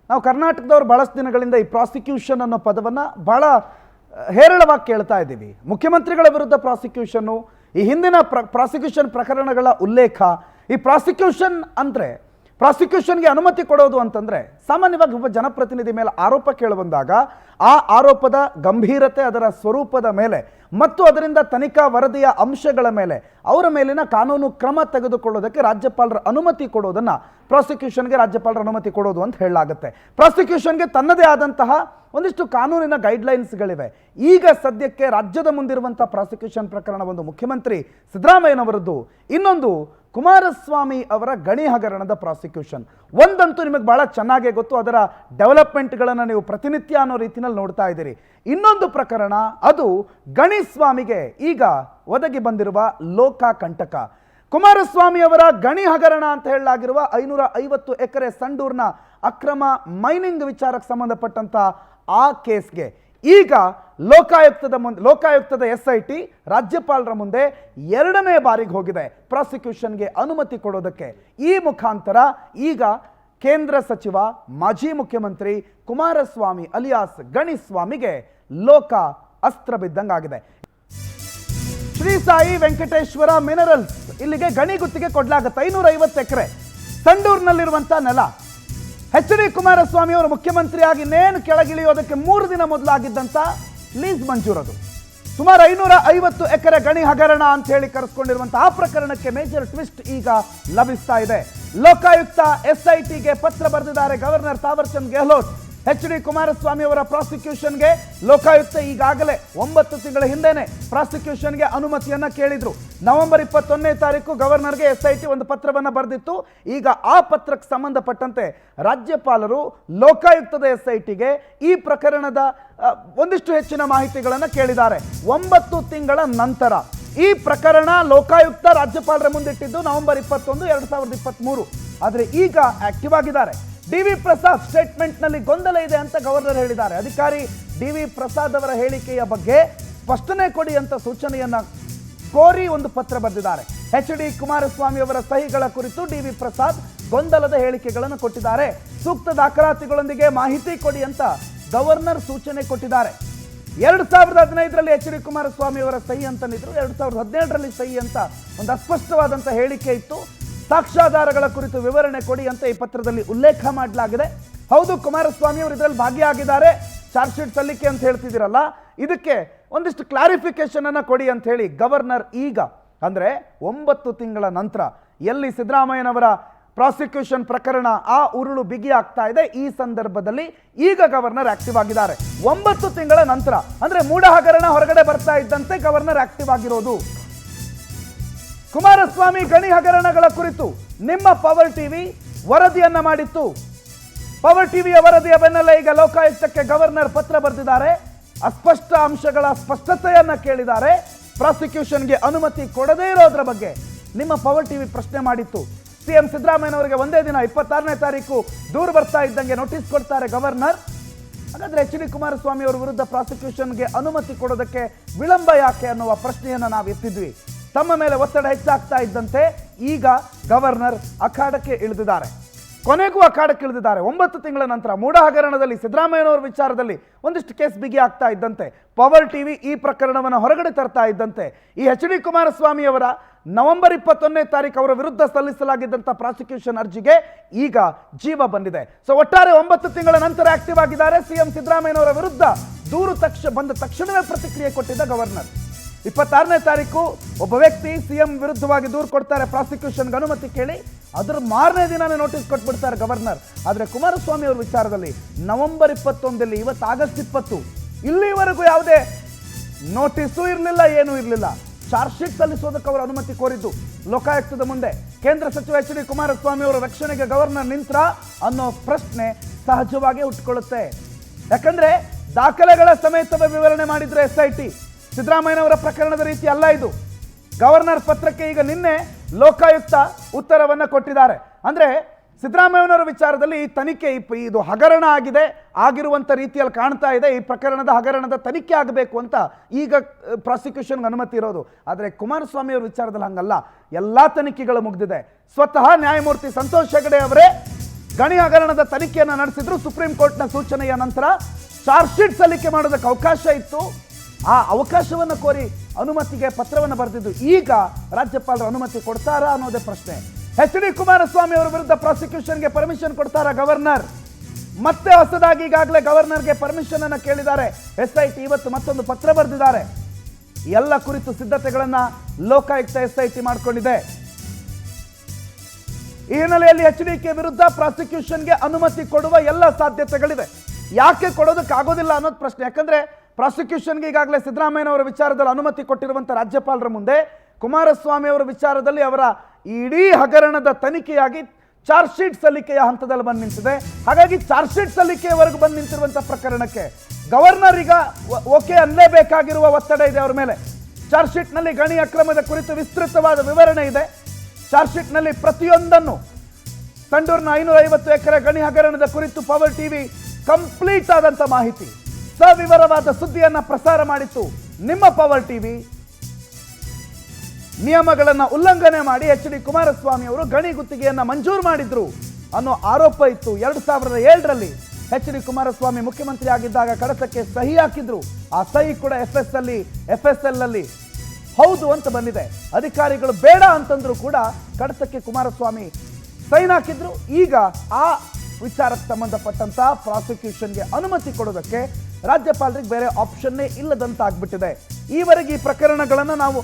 ನಾವು ಕರ್ನಾಟಕದವರು ಬಹಳಷ್ಟು ದಿನಗಳಿಂದ ಈ ಪ್ರಾಸಿಕ್ಯೂಷನ್ ಅನ್ನೋ ಪದವನ್ನು ಬಹಳ ಹೇರಳವಾಗಿ ಕೇಳ್ತಾ ಇದ್ದೀವಿ. ಮುಖ್ಯಮಂತ್ರಿಗಳ ವಿರುದ್ಧ ಪ್ರಾಸಿಕ್ಯೂಷನ್ನು, ಈ ಹಿಂದಿನ ಪ್ರಾಸಿಕ್ಯೂಷನ್ ಪ್ರಕರಣಗಳ ಉಲ್ಲೇಖ, ಈ ಪ್ರಾಸಿಕ್ಯೂಷನ್ ಅಂದರೆ ಪ್ರಾಸಿಕ್ಯೂಷನ್ಗೆ ಅನುಮತಿ ಕೊಡೋದು ಅಂತಂದರೆ ಸಾಮಾನ್ಯವಾಗಿ ಒಬ್ಬ ಜನಪ್ರತಿನಿಧಿ ಮೇಲೆ ಆರೋಪ ಕೇಳಿಬಂದಾಗ ಆ ಆರೋಪದ ಗಂಭೀರತೆ, ಅದರ ಸ್ವರೂಪದ ಮೇಲೆ ಮತ್ತು ಅದರಿಂದ ತನಿಖಾ ವರದಿಯ ಅಂಶಗಳ ಮೇಲೆ ಅವರ ಮೇಲಿನ ಕಾನೂನು ಕ್ರಮ ತೆಗೆದುಕೊಳ್ಳೋದಕ್ಕೆ ರಾಜ್ಯಪಾಲರ ಅನುಮತಿ ಕೊಡೋದನ್ನು ಪ್ರಾಸಿಕ್ಯೂಷನ್ಗೆ ರಾಜ್ಯಪಾಲರ ಅನುಮತಿ ಕೊಡೋದು ಅಂತ ಹೇಳಲಾಗುತ್ತೆ. ಪ್ರಾಸಿಕ್ಯೂಷನ್ಗೆ ತನ್ನದೇ ಆದಂತಹ ಒಂದಿಷ್ಟು ಕಾನೂನಿನ ಗೈಡ್ಲೈನ್ಸ್ಗಳಿವೆ. ಈಗ ಸದ್ಯಕ್ಕೆ ರಾಜ್ಯದ ಮುಂದಿರುವಂಥ ಪ್ರಾಸಿಕ್ಯೂಷನ್ ಪ್ರಕರಣ ಒಂದು ಮುಖ್ಯಮಂತ್ರಿ ಸಿದ್ದರಾಮಯ್ಯನವರದ್ದು, ಇನ್ನೊಂದು ಕುಮಾರಸ್ವಾಮಿ ಅವರ ಗಣಿ ಹಗರಣದ ಪ್ರಾಸಿಕ್ಯೂಷನ್. ಒಂದಂತೂ ನಿಮಗೆ ಬಹಳ ಚೆನ್ನಾಗೇ ಗೊತ್ತು, ಅದರ ಡೆವಲಪ್ಮೆಂಟ್ಗಳನ್ನು ನೀವು ಪ್ರತಿನಿತ್ಯ ಅನ್ನೋ ರೀತಿಯಲ್ಲಿ ನೋಡ್ತಾ ಇದ್ದೀರಿ. ಇನ್ನೊಂದು ಪ್ರಕರಣ ಅದು ಗಣಿ ಸ್ವಾಮಿಗೆ ಈಗ ಒದಗಿ ಬಂದಿರುವ ಲೋಕಾಕಂಟಕ. ಕುಮಾರಸ್ವಾಮಿ ಅವರ ಗಣಿ ಹಗರಣ ಅಂತ ಹೇಳಲಾಗಿರುವ 550 ಎಕರೆ ಸಂಡೂರಿನ ಅಕ್ರಮ ಮೈನಿಂಗ್ ವಿಚಾರಕ್ಕೆ ಸಂಬಂಧಪಟ್ಟಂತ ಆ ಕೇಸ್ಗೆ ಈಗ ಲೋಕಾಯುಕ್ತದ SIT ರಾಜ್ಯಪಾಲರ ಮುಂದೆ 2ನೇ ಬಾರಿಗೆ ಹೋಗಿದೆ ಪ್ರಾಸಿಕ್ಯೂಷನ್ಗೆ ಅನುಮತಿ ಕೊಡೋದಕ್ಕೆ. ಈ ಮುಖಾಂತರ ಈಗ ಕೇಂದ್ರ ಸಚಿವ ಮಾಜಿ ಮುಖ್ಯಮಂತ್ರಿ ಕುಮಾರಸ್ವಾಮಿ ಅಲಿಯಾಸ್ ಗಣಿ ಸ್ವಾಮಿಗೆ ಲೋಕ ಅಸ್ತ್ರ ಬಿದ್ದಂಗಾಗಿದೆ. ಶ್ರೀ ಸಾಯಿ ವೆಂಕಟೇಶ್ವರ ಮಿನರಲ್ಸ್ ಇಲ್ಲಿಗೆ ಗಣಿ ಗುತ್ತಿಗೆ ಕೊಡಲಾಗುತ್ತೆ. 550 ಎಕರೆ ಸಂಡೂರಿನಲ್ಲಿರುವಂಥ ನೆಲ. HD ಕುಮಾರಸ್ವಾಮಿ ಅವರು ಮುಖ್ಯಮಂತ್ರಿಯಾಗಿ ಇನ್ನೇನು ಕೆಳಗಿಳಿಯೋದಕ್ಕೆ 3 ದಿನ ಮೊದಲಾಗಿದ್ದಂಥ ಲೀಸ್ ಮಂಜೂರದು. ಸುಮಾರು 550 ಎಕರೆ ಗಣಿ ಹಗರಣ ಅಂತ ಹೇಳಿ ಕರೆಸ್ಕೊಂಡಿರುವಂತಹ ಆ ಪ್ರಕರಣಕ್ಕೆ ಮೇಜರ್ ಟ್ವಿಸ್ಟ್ ಈಗ ಲಭಿಸ್ತಾ ಇದೆ. ಲೋಕಾಯುಕ್ತ SITಗೆ ಪತ್ರ ಬರೆದಿದ್ದಾರೆ ಗವರ್ನರ್ ತಾವರ್ಚಂದ್ ಗೆಹ್ಲೋಟ್. HD ಕುಮಾರಸ್ವಾಮಿ ಅವರ ಪ್ರಾಸಿಕ್ಯೂಷನ್ಗೆ ಲೋಕಾಯುಕ್ತ ಈಗಾಗಲೇ 9 ತಿಂಗಳ ಹಿಂದೆನೆ ಪ್ರಾಸಿಕ್ಯೂಷನ್ಗೆ ಅನುಮತಿಯನ್ನ ಕೇಳಿದ್ರು. ನವೆಂಬರ್ 21ನೇ ತಾರೀಕು ಗವರ್ನರ್ಗೆ SIT ಒಂದು ಪತ್ರವನ್ನು ಬರೆದಿತ್ತು. ಈಗ ಆ ಪತ್ರಕ್ಕೆ ಸಂಬಂಧಪಟ್ಟಂತೆ ರಾಜ್ಯಪಾಲರು ಲೋಕಾಯುಕ್ತದ SITಗೆ ಈ ಪ್ರಕರಣದ ಒಂದಿಷ್ಟು ಹೆಚ್ಚಿನ ಮಾಹಿತಿಗಳನ್ನು ಕೇಳಿದ್ದಾರೆ. 9 ತಿಂಗಳ ನಂತರ ಈ ಪ್ರಕರಣ ಲೋಕಾಯುಕ್ತ ರಾಜ್ಯಪಾಲರ ಮುಂದಿಟ್ಟಿದ್ದು ನವೆಂಬರ್ 21, 2023. ಆದರೆ ಈಗ ಆಕ್ಟಿವ್ ಆಗಿದ್ದಾರೆ. DV ಪ್ರಸಾದ್ ಸ್ಟೇಟ್ಮೆಂಟ್ ನಲ್ಲಿ ಗೊಂದಲ ಇದೆ ಅಂತ ಗವರ್ನರ್ ಹೇಳಿದ್ದಾರೆ. ಅಧಿಕಾರಿ DV ಪ್ರಸಾದ್ ಅವರ ಹೇಳಿಕೆಯ ಬಗ್ಗೆ ಸ್ಪಷ್ಟನೆ ಕೊಡಿ ಅಂತ ಸೂಚನೆಯನ್ನ ಕೋರಿ ಒಂದು ಪತ್ರ ಬರೆದಿದ್ದಾರೆ. HD ಕುಮಾರಸ್ವಾಮಿ ಅವರ ಸಹಿಗಳ ಕುರಿತು DV ಪ್ರಸಾದ್ ಗೊಂದಲದ ಹೇಳಿಕೆಗಳನ್ನು ಕೊಟ್ಟಿದ್ದಾರೆ. ಸೂಕ್ತ ದಾಖಲಾತಿಗಳೊಂದಿಗೆ ಮಾಹಿತಿ ಕೊಡಿ ಅಂತ ಗವರ್ನರ್ ಸೂಚನೆ ಕೊಟ್ಟಿದ್ದಾರೆ. 2015ರಲ್ಲಿ HD ಕುಮಾರಸ್ವಾಮಿ ಅವರ ಸಹಿ ಅಂತನಿದ್ರು, 2017ರಲ್ಲಿ ಸಹಿ ಅಂತ ಒಂದು ಅಸ್ಪಷ್ಟವಾದಂಥ ಹೇಳಿಕೆ ಇತ್ತು. ಸಾಕ್ಷ್ಯಾಧಾರಗಳ ಕುರಿತು ವಿವರಣೆ ಕೊಡಿ ಅಂತ ಈ ಪತ್ರದಲ್ಲಿ ಉಲ್ಲೇಖ ಮಾಡಲಾಗಿದೆ. ಹೌದು, ಕುಮಾರಸ್ವಾಮಿ ಅವರು ಇದರಲ್ಲಿ ಭಾಗಿಯಾಗಿದ್ದಾರೆ, ಚಾರ್ಜ್ ಶೀಟ್ ಸಲ್ಲಿಕೆ ಅಂತ ಹೇಳ್ತಿದ್ದೀರಲ್ಲ, ಇದಕ್ಕೆ ಒಂದಿಷ್ಟು ಕ್ಲಾರಿಫಿಕೇಶನ್ ಅನ್ನ ಕೊಡಿ ಅಂತ ಹೇಳಿ ಗವರ್ನರ್ ಈಗ ಅಂದ್ರೆ 9 ತಿಂಗಳ ನಂತರ ಎಲ್ಲಿ ಸಿದ್ದರಾಮಯ್ಯನವರ ಪ್ರಾಸಿಕ್ಯೂಷನ್ ಪ್ರಕರಣ ಆ ಉರುಳು ಬಿಗಿ ಆಗ್ತಾ ಇದೆ, ಈ ಸಂದರ್ಭದಲ್ಲಿ ಈಗ ಗವರ್ನರ್ ಆಕ್ಟಿವ್ ಆಗಿದ್ದಾರೆ. 9 ತಿಂಗಳ ನಂತರ ಅಂದ್ರೆ ಮೂಡ ಹಗರಣ ಹೊರಗಡೆ ಬರ್ತಾ ಇದ್ದಂತೆ ಗವರ್ನರ್ ಆಕ್ಟಿವ್ ಆಗಿರೋದು. ಕುಮಾರಸ್ವಾಮಿ ಗಣಿ ಹಗರಣಗಳ ಕುರಿತು ನಿಮ್ಮ ಪವರ್ ಟಿವಿ ವರದಿಯನ್ನ ಮಾಡಿತ್ತು. ಪವರ್ ಟಿವಿಯ ವರದಿಯ ಬೆನ್ನಲ್ಲೇ ಈಗ ಲೋಕಾಯುಕ್ತಕ್ಕೆ ಗವರ್ನರ್ ಪತ್ರ ಬರೆದಿದ್ದಾರೆ. ಅಸ್ಪಷ್ಟ ಅಂಶಗಳ ಸ್ಪಷ್ಟತೆಯನ್ನ ಕೇಳಿದ್ದಾರೆ. ಪ್ರಾಸಿಕ್ಯೂಷನ್ಗೆ ಅನುಮತಿ ಕೊಡದೇ ಇರೋದ್ರ ಬಗ್ಗೆ ನಿಮ್ಮ ಪವರ್ ಟಿವಿ ಪ್ರಶ್ನೆ ಮಾಡಿತ್ತು. CM ಸಿದ್ದರಾಮಯ್ಯನವರಿಗೆ ಒಂದೇ ದಿನ 26ನೇ ತಾರೀಕು ದೂರು ಬರ್ತಾ ಇದ್ದಂಗೆ ನೋಟಿಸ್ ಕೊಡ್ತಾರೆ ಗವರ್ನರ್. ಹಾಗಾದ್ರೆ HD ಕುಮಾರಸ್ವಾಮಿ ಅವರ ವಿರುದ್ಧ ಪ್ರಾಸಿಕ್ಯೂಷನ್ಗೆ ಅನುಮತಿ ಕೊಡೋದಕ್ಕೆ ವಿಳಂಬ ಯಾಕೆ ಅನ್ನುವ ಪ್ರಶ್ನೆಯನ್ನ ನಾವು ಎತ್ತಿದ್ವಿ. ತಮ್ಮ ಮೇಲೆ ಒತ್ತಡ ಹೆಚ್ಚಾಗ್ತಾ ಇದ್ದಂತೆ ಈಗ ಗವರ್ನರ್ ಅಖಾಡಕ್ಕೆ ಇಳಿದಿದ್ದಾರೆ. ಕೊನೆಗೂ ಅಖಾಡಕ್ಕೆ ಇಳಿದಿದ್ದಾರೆ. 9 ತಿಂಗಳ ನಂತರ ಮೂಡ ಹಗರಣದಲ್ಲಿ ಸಿದ್ದರಾಮಯ್ಯನವರ ವಿಚಾರದಲ್ಲಿ ಒಂದಿಷ್ಟು ಕೇಸ್ ಬಿಗಿ ಆಗ್ತಾ ಇದ್ದಂತೆ, ಪವರ್ ಟಿವಿ ಈ ಪ್ರಕರಣವನ್ನು ಹೊರಗಡೆ ತರ್ತಾ ಇದ್ದಂತೆ, ಈ HD ಕುಮಾರಸ್ವಾಮಿ ಅವರ ನವೆಂಬರ್ 21ನೇ ತಾರೀಕು ಅವರ ವಿರುದ್ಧ ಸಲ್ಲಿಸಲಾಗಿದ್ದಂಥ ಪ್ರಾಸಿಕ್ಯೂಷನ್ ಅರ್ಜಿಗೆ ಈಗ ಜೀವ ಬಂದಿದೆ. ಸೊ ಒಟ್ಟಾರೆ 9 ತಿಂಗಳ ನಂತರ ಆಕ್ಟಿವ್ ಆಗಿದ್ದಾರೆ. CM ಸಿದ್ದರಾಮಯ್ಯನವರ ವಿರುದ್ಧ ದೂರು ಬಂದ ತಕ್ಷಣವೇ ಪ್ರತಿಕ್ರಿಯೆ ಕೊಟ್ಟಿದ್ದ ಗವರ್ನರ್. 26ನೇ ತಾರೀಕು ಒಬ್ಬ ವ್ಯಕ್ತಿ CM ವಿರುದ್ಧವಾಗಿ ದೂರು ಕೊಡ್ತಾರೆ, ಪ್ರಾಸಿಕ್ಯೂಷನ್ಗೆ ಅನುಮತಿ ಕೇಳಿ. ಅದರ ಮಾರನೇ ದಿನನೇ ನೋಟಿಸ್ ಕೊಟ್ಬಿಡ್ತಾರೆ ಗವರ್ನರ್. ಆದರೆ ಕುಮಾರಸ್ವಾಮಿ ಅವರ ವಿಚಾರದಲ್ಲಿ ನವೆಂಬರ್ 21ರಲ್ಲಿ, ಇವತ್ತು ಆಗಸ್ಟ್ 20, ಇಲ್ಲಿವರೆಗೂ ಯಾವುದೇ ನೋಟಿಸು ಇರಲಿಲ್ಲ, ಏನೂ ಇರಲಿಲ್ಲ. ಚಾರ್ಜ್ ಶೀಟ್ ಸಲ್ಲಿಸೋದಕ್ಕೆ ಅವರು ಅನುಮತಿ ಕೋರಿದ್ದು ಲೋಕಾಯುಕ್ತದ ಮುಂದೆ. ಕೇಂದ್ರ ಸಚಿವ HD ಕುಮಾರಸ್ವಾಮಿ ಅವರ ರಕ್ಷಣೆಗೆ ಗವರ್ನರ್ ನಿಂತ್ರ ಅನ್ನೋ ಪ್ರಶ್ನೆ ಸಹಜವಾಗಿ ಹುಟ್ಟುಕೊಳ್ಳುತ್ತೆ. ಯಾಕಂದ್ರೆ ದಾಖಲೆಗಳ ಸಮೇತವೇ ವಿವರಣೆ ಮಾಡಿದ್ರು SIT. ಸಿದ್ದರಾಮಯ್ಯನವರ ಪ್ರಕರಣದ ರೀತಿ ಅಲ್ಲ ಇದು. ಗವರ್ನರ್ ಪತ್ರಕ್ಕೆ ಈಗ ನಿನ್ನೆ ಲೋಕಾಯುಕ್ತ ಉತ್ತರವನ್ನು ಕೊಟ್ಟಿದ್ದಾರೆ. ಅಂದ್ರೆ ಸಿದ್ದರಾಮಯ್ಯನವರ ವಿಚಾರದಲ್ಲಿ ಈ ತನಿಖೆ ಇದು ಹಗರಣ ಆಗಿರುವಂಥ ರೀತಿಯಲ್ಲಿ ಕಾಣ್ತಾ ಇದೆ. ಈ ಪ್ರಕರಣದ ಹಗರಣದ ತನಿಖೆ ಆಗಬೇಕು ಅಂತ ಈಗ ಪ್ರಾಸಿಕ್ಯೂಷನ್ಗೆ ಅನುಮತಿ ಇರೋದು. ಆದರೆ ಕುಮಾರಸ್ವಾಮಿ ಅವರ ವಿಚಾರದಲ್ಲಿ ಹಂಗಲ್ಲ, ಎಲ್ಲ ತನಿಖೆಗಳು ಮುಗಿದಿದೆ. ಸ್ವತಃ ನ್ಯಾಯಮೂರ್ತಿ ಸಂತೋಷ್ ಹೆಗಡೆ ಅವರೇ ಗಣಿ ಹಗರಣದ ತನಿಖೆಯನ್ನು ನಡೆಸಿದ್ರು. ಸುಪ್ರೀಂ ಕೋರ್ಟ್ನ ಸೂಚನೆಯ ನಂತರ ಚಾರ್ಜ್ ಶೀಟ್ ಸಲ್ಲಿಕೆ ಮಾಡೋದಕ್ಕೆ ಅವಕಾಶ ಇತ್ತು. ಆ ಅವಕಾಶವನ್ನು ಕೋರಿ ಅನುಮತಿಗೆ ಪತ್ರವನ್ನು ಬರೆದಿದ್ದು. ಈಗ ರಾಜ್ಯಪಾಲರು ಅನುಮತಿ ಕೊಡ್ತಾರಾ ಅನ್ನೋದೇ ಪ್ರಶ್ನೆ. ಎಚ್ ಡಿ ಕುಮಾರಸ್ವಾಮಿ ಅವರ ವಿರುದ್ಧ ಪ್ರಾಸಿಕ್ಯೂಷನ್ಗೆ ಪರ್ಮಿಷನ್ ಕೊಡ್ತಾರಾ ಗವರ್ನರ್? ಮತ್ತೆ ಹೊಸದಾಗಿ ಈಗಾಗಲೇ ಗವರ್ನರ್ಗೆ ಪರ್ಮಿಷನ್ ಅನ್ನು ಕೇಳಿದ್ದಾರೆ. SIT ಇವತ್ತು ಮತ್ತೊಂದು ಪತ್ರ ಬರೆದಿದ್ದಾರೆ. ಎಲ್ಲ ಕುರಿತು ಸಿದ್ಧತೆಗಳನ್ನ ಲೋಕಾಯುಕ್ತ SIT ಮಾಡಿಕೊಂಡಿದೆ. ಈ ಹಿನ್ನೆಲೆಯಲ್ಲಿ HDK ವಿರುದ್ಧ ಪ್ರಾಸಿಕ್ಯೂಷನ್ಗೆ ಅನುಮತಿ ಕೊಡುವ ಎಲ್ಲ ಸಾಧ್ಯತೆಗಳಿವೆ. ಯಾಕೆ ಕೊಡೋದಕ್ಕಾಗೋದಿಲ್ಲ ಅನ್ನೋದು ಪ್ರಶ್ನೆ. ಯಾಕಂದ್ರೆ ಪ್ರಾಸಿಕ್ಯೂಷನ್ಗೆ ಈಗಾಗಲೇ ಸಿದ್ದರಾಮಯ್ಯನವರ ವಿಚಾರದಲ್ಲಿ ಅನುಮತಿ ಕೊಟ್ಟಿರುವಂಥ ರಾಜ್ಯಪಾಲರ ಮುಂದೆ ಕುಮಾರಸ್ವಾಮಿ ಅವರ ವಿಚಾರದಲ್ಲಿ ಅವರ ಇಡೀ ಹಗರಣದ ತನಿಖೆಯಾಗಿ ಚಾರ್ಜ್ ಶೀಟ್ ಸಲ್ಲಿಕೆಯ ಹಂತದಲ್ಲಿ ಬಂದು ನಿಂತಿದೆ. ಹಾಗಾಗಿ ಚಾರ್ಜ್ ಶೀಟ್ ಸಲ್ಲಿಕೆಯವರೆಗೂ ಬಂದು ನಿಂತಿರುವಂಥ ಪ್ರಕರಣಕ್ಕೆ ಗವರ್ನರ್ ಈಗ ಓಕೆ ಅನ್ನಲೇಬೇಕಾಗಿರುವ ಒತ್ತಡ ಇದೆ ಅವರ ಮೇಲೆ. ಚಾರ್ಜ್ ಶೀಟ್ನಲ್ಲಿ ಗಣಿ ಅಕ್ರಮದ ಕುರಿತು ವಿಸ್ತೃತವಾದ ವಿವರಣೆ ಇದೆ. ಚಾರ್ಜ್ ಶೀಟ್ನಲ್ಲಿ ಪ್ರತಿಯೊಂದನ್ನು ಸಂಡೂರಿನ 550 ಎಕರೆ ಗಣಿ ಹಗರಣದ ಕುರಿತು ಪವರ್ ಟಿವಿ ಕಂಪ್ಲೀಟ್ ಆದಂತ ಮಾಹಿತಿ, ಸವಿವರವಾದ ಸುದ್ದಿಯನ್ನ ಪ್ರಸಾರ ಮಾಡಿತ್ತು. ನಿಮ್ಮ ಪವರ್ ಟಿವಿ ನಿಯಮಗಳನ್ನು ಉಲ್ಲಂಘನೆ ಮಾಡಿ HD ಕುಮಾರಸ್ವಾಮಿ ಅವರು ಗಣಿ ಗುತ್ತಿಗೆಯನ್ನ ಮಂಜೂರು ಮಾಡಿದ್ರು ಅನ್ನೋ ಆರೋಪ ಇತ್ತು. 2007ರಲ್ಲಿ HD ಕುಮಾರಸ್ವಾಮಿ ಮುಖ್ಯಮಂತ್ರಿ ಆಗಿದ್ದಾಗ ಕಡತಕ್ಕೆ ಸಹಿ ಹಾಕಿದ್ರು. ಆ ಸಹಿ ಕೂಡ FSL ಅಲ್ಲಿ ಹೌದು ಅಂತ ಬಂದಿದೆ. ಅಧಿಕಾರಿಗಳು ಬೇಡ ಅಂತಂದ್ರು ಕೂಡ ಕಡತಕ್ಕೆ ಕುಮಾರಸ್ವಾಮಿ ಸೈನ್ ಹಾಕಿದ್ರು. ಈಗ ಆ ವಿಚಾರಕ್ಕೆ ಸಂಬಂಧಪಟ್ಟಂತ ಪ್ರಾಸಿಕ್ಯೂಷನ್ಗೆ ಅನುಮತಿ ಕೊಡೋದಕ್ಕೆ ರಾಜ್ಯಪಾಲರಿಗೆ ಬೇರೆ ಆಪ್ಷನ್ನೇ ಇಲ್ಲದಂತಾಗ್ಬಿಟ್ಟಿದೆ. ಈವರೆಗೆ ಈ ಪ್ರಕರಣಗಳನ್ನು ನಾವು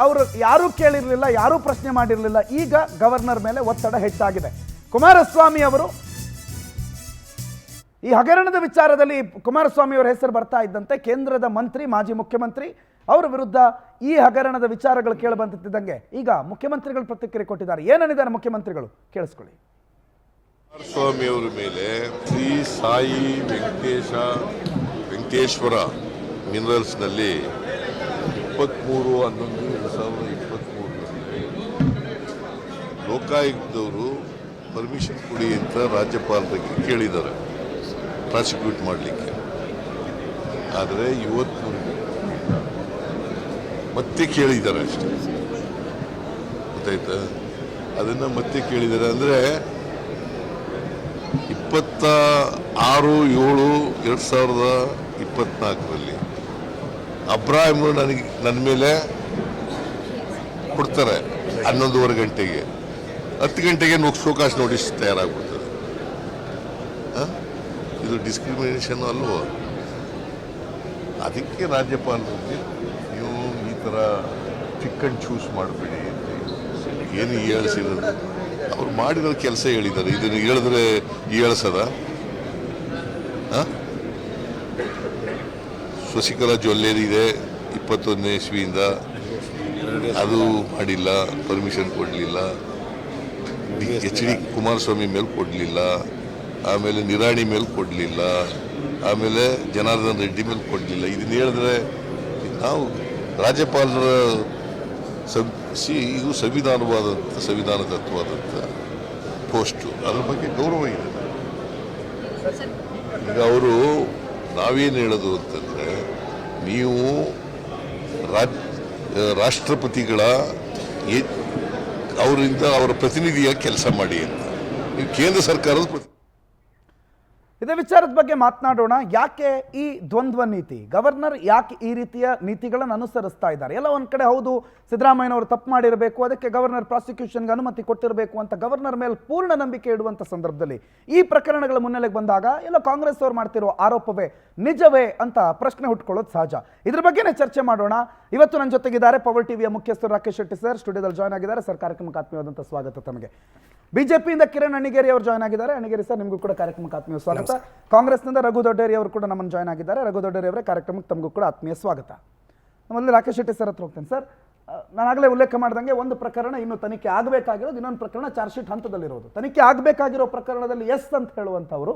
ಅವರು ಯಾರೂ ಕೇಳಿರಲಿಲ್ಲ, ಯಾರೂ ಪ್ರಶ್ನೆ ಮಾಡಿರಲಿಲ್ಲ. ಈಗ ಗವರ್ನರ್ ಮೇಲೆ ಒತ್ತಡ ಹೆಚ್ಚಾಗಿದೆ. ಕುಮಾರಸ್ವಾಮಿ ಅವರು ಈ ಹಗರಣದ ವಿಚಾರದಲ್ಲಿ ಕುಮಾರಸ್ವಾಮಿ ಅವರ ಹೆಸರು ಬರ್ತಾ ಇದ್ದಂತೆ ಕೇಂದ್ರದ ಮಂತ್ರಿ, ಮಾಜಿ ಮುಖ್ಯಮಂತ್ರಿ ಅವರ ವಿರುದ್ಧ ಈ ಹಗರಣದ ವಿಚಾರಗಳು ಕೇಳಿ ಬಂದಿದ್ದಂಗೆ ಈಗ ಮುಖ್ಯಮಂತ್ರಿಗಳು ಪ್ರತಿಕ್ರಿಯೆ ಕೊಟ್ಟಿದ್ದಾರೆ. ಏನನ್ನಿದ್ದಾರೆ ಮುಖ್ಯಮಂತ್ರಿಗಳು ಕೇಳಿಸ್ಕೊಳ್ಳಿ. ಕುಮಾರಸ್ವಾಮಿ ಅವರ ಮೇಲೆ ಶ್ರೀ ಸಾಯಿ ವೆಂಕಟೇಶ್ವರ ಮಿನರಲ್ಸ್ನಲ್ಲಿ 23/11/2023 ಲೋಕಾಯುಕ್ತದವರು ಪರ್ಮಿಷನ್ ಕೊಡಿ ಅಂತ ರಾಜ್ಯಪಾಲರಿಗೆ ಕೇಳಿದ್ದಾರೆ ಪ್ರಾಸಿಕ್ಯೂಟ್ ಮಾಡಲಿಕ್ಕೆ. ಆದರೆ ಇವತ್ತು ಮತ್ತೆ ಕೇಳಿದ್ದಾರೆ ಅಷ್ಟೇ, ಗೊತ್ತಾಯ್ತಾ? ಅದನ್ನು ಮತ್ತೆ ಕೇಳಿದ್ದಾರೆ. ಅಂದರೆ 26/7/2024 ಅಬ್ರಾಹಿಂ ನನ್ನ ಮೇಲೆ ಕೊಡ್ತಾರೆ 11:15 ಗಂಟೆಗೆ. 10 ಗಂಟೆಗೆ ಶೋಕಾಸ್ ನೋಟಿಸ್ ತಯಾರಾಗ್ಬಿಡ್ತದೆ. ಇದು ಡಿಸ್ಕ್ರಿಮಿನೇಷನ್ ಅಲ್ವೋ? ಅದಕ್ಕೆ ರಾಜ್ಯಪಾಲರಿಗೆ ನೀವು ಈ ಥರ ಪಿಕ್ ಅಂಡ್ ಚೂಸ್ ಮಾಡಬೇಡಿ ಅಂತ ಏನು ಹೇಳಿಸಿರೋದು. ಅವ್ರು ಮಾಡಿರೋ ಕೆಲಸ ಹೇಳಿದ್ದಾರೆ. ಇದನ್ನು ಹೇಳಿದ್ರೆ ಹೇಳಿಸದ ಶಶಿಕಲಾ ಜ್ಯುವೆಲ್ಲರಿ ಇದೆ 21ನೇ ಇಸ್ವಿಯಿಂದ, ಅದು ಮಾಡಿಲ್ಲ, ಪರ್ಮಿಷನ್ ಕೊಡಲಿಲ್ಲ. HD ಕುಮಾರಸ್ವಾಮಿ ಮೇಲೆ ಕೊಡಲಿಲ್ಲ, ಆಮೇಲೆ ನಿರಾಣಿ ಮೇಲೆ ಕೊಡಲಿಲ್ಲ, ಆಮೇಲೆ ಜನಾರ್ದನ್ ರೆಡ್ಡಿ ಮೇಲೆ ಕೊಡಲಿಲ್ಲ. ಇದನ್ನು ಹೇಳಿದ್ರೆ ನಾವು ರಾಜ್ಯಪಾಲರ ಇದು ಸಂವಿಧಾನ ತತ್ವವಾದಂಥ ಪೋಸ್ಟು, ಅದ್ರ ಬಗ್ಗೆ ಗೌರವ ಇದೆ. ಈಗ ಅವರು ನಾವೇನು ಹೇಳೋದು ಅಂತಂದರೆ, ನೀವು ರಾಷ್ಟ್ರಪತಿಗಳ ಅವರಿಂದ ಅವರ ಪ್ರತಿನಿಧಿಯ ಕೆಲಸ ಮಾಡಿ ಅಂತ. ನೀವು ಕೇಂದ್ರ ಸರ್ಕಾರದ ಇದೇ ವಿಚಾರದ ಬಗ್ಗೆ ಮಾತನಾಡೋಣ. ಯಾಕೆ ಈ ದ್ವಂದ್ವ ನೀತಿ? ಗವರ್ನರ್ ಯಾಕೆ ಈ ರೀತಿಯ ನೀತಿಗಳನ್ನು ಅನುಸರಿಸ್ತಾ ಇದ್ದಾರೆ? ಎಲ್ಲ ಒಂದು ಕಡೆ ಹೌದು ಸಿದ್ದರಾಮಯ್ಯನವರು ತಪ್ಪು ಮಾಡಿರಬೇಕು, ಅದಕ್ಕೆ ಗವರ್ನರ್ ಪ್ರಾಸಿಕ್ಯೂಷನ್ಗೆ ಅನುಮತಿ ಕೊಟ್ಟಿರಬೇಕು ಅಂತ ಗವರ್ನರ್ ಮೇಲೆ ಪೂರ್ಣ ನಂಬಿಕೆ ಇಡುವಂಥ ಸಂದರ್ಭದಲ್ಲಿ ಈ ಪ್ರಕರಣಗಳ ಮುನ್ನೆಲೆಗೆ ಬಂದಾಗ ಎಲ್ಲ ಕಾಂಗ್ರೆಸ್ ಅವರು ಮಾಡ್ತಿರೋ ಆರೋಪವೇ ನಿಜವೇ ಅಂತ ಪ್ರಶ್ನೆ ಹುಟ್ಕೊಳ್ಳೋದು ಸಹಜ. ಇದ್ರ ಬಗ್ಗೆನೇ ಚರ್ಚೆ ಮಾಡೋಣ. ಇವತ್ತು ನನ್ನ ಜೊತೆಗಿದ್ದಾರೆ ಪವರ್ ಟಿವಿಯ ಮುಖ್ಯಸ್ಥರು ರಾಕೇಶ್ ಶೆಟ್ಟಿ ಸರ್, ಸ್ಟುಡಿಯೋದಲ್ಲಿ ಜಾಯ್ನ್ ಆಗಿದ್ದಾರೆ ಸರ್. ಕಾರ್ಯಕ್ರಮಕ್ಕೆ ಆತ್ಮೀಯವಾದಂಥ ಸ್ವಾಗತ ತಮಗೆ. ಬಿಜೆಪಿಯಿಂದ ಕಿರಣ್ ಅಣಿಗೇರಿ ಅವರು ಜಾಯ್ನ್ ಆಗಿದ್ದಾರೆ. ಅಣಿಗೇರಿ ಸರ್, ನಿಮಗೂ ಕೂಡ ಕಾರ್ಯಕ್ರಮಕ್ಕೆ ಆತ್ಮೀಯ ಸ್ವಾಗತ. ಕಾಂಗ್ರೆಸ್ನಿಂದ ರಘು ದೊಡ್ಡೇರಿ ಅವರು ಕೂಡ ನಮ್ಮನ್ನು ಜಾಯ್ನ್ ಆಗಿದ್ದಾರೆ. ರಘು ದೊಡ್ಡೇರಿ ಅವರೇ, ಕಾರ್ಯಕ್ರಮಕ್ಕೆ ತಮಗೂ ಕೂಡ ಆತ್ಮೀಯ ಸ್ವಾಗತ. ನಮ್ಮಲ್ಲಿ ರಾಕೇಶ್ ಶೆಟ್ಟಿ ಸರ್ ಹತ್ರ ಹೋಗ್ತೇನೆ. ಸರ್, ನಾನಾಗಲೇ ಉಲ್ಲೇಖ ಮಾಡಿದಂಗೆ ಒಂದು ಪ್ರಕರಣ ಇನ್ನೂ ತನಿಖೆ ಆಗಬೇಕಾಗಿರೋದು, ಇನ್ನೊಂದು ಪ್ರಕರಣ ಚಾರ್ಜ್ ಶೀಟ್ ಹಂತದಲ್ಲಿರೋದು. ತನಿಖೆ ಆಗಬೇಕಾಗಿರೋ ಪ್ರಕರಣದಲ್ಲಿ ಎಸ್ ಅಂತ ಹೇಳುವಂಥವರು,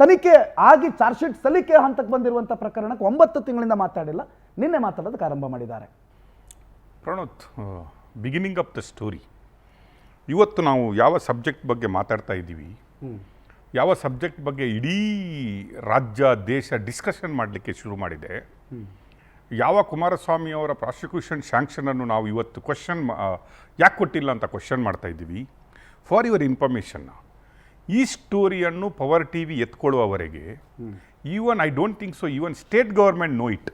ತನಿಖೆ ಆಗಿ ಚಾರ್ಜ್ ಶೀಟ್ ಸಲ್ಲಿಕೆ ಹಂತಕ್ಕೆ ಬಂದಿರುವಂಥ ಪ್ರಕರಣಕ್ಕೆ 9 ತಿಂಗಳಿಂದ ಮಾತಾಡಿಲ್ಲ, ನಿನ್ನೆ ಮಾತಾಡೋದಕ್ಕೆ ಆರಂಭ ಮಾಡಿದ್ದಾರೆ. Pranoth, beginning of the story. ಇವತ್ತು ನಾವು ಯಾವ ಸಬ್ಜೆಕ್ಟ್ ಬಗ್ಗೆ ಮಾತಾಡ್ತಾ ಇದ್ದೀವಿ, ಯಾವ ಸಬ್ಜೆಕ್ಟ್ ಬಗ್ಗೆ ಇಡೀ ರಾಜ್ಯ ದೇಶ ಡಿಸ್ಕಷನ್ ಮಾಡಲಿಕ್ಕೆ ಶುರು ಮಾಡಿದೆ, ಯಾವ ಕುಮಾರಸ್ವಾಮಿ ಅವರ ಪ್ರಾಸಿಕ್ಯೂಷನ್ ಸ್ಯಾಂಕ್ಷನನ್ನು ನಾವು ಇವತ್ತು ಯಾಕೆ ಕೊಟ್ಟಿಲ್ಲ ಅಂತ ಕ್ವಶನ್ ಮಾಡ್ತಾ ಇದ್ದೀವಿ. ಫಾರ್ ಯುವರ್ ಇನ್ಫಾರ್ಮೇಷನ್, ಈ ಸ್ಟೋರಿಯನ್ನು ಪವರ್ ಟಿ ವಿ ಎತ್ಕೊಳ್ಳುವವರೆಗೆ even I don't think so even state government know it.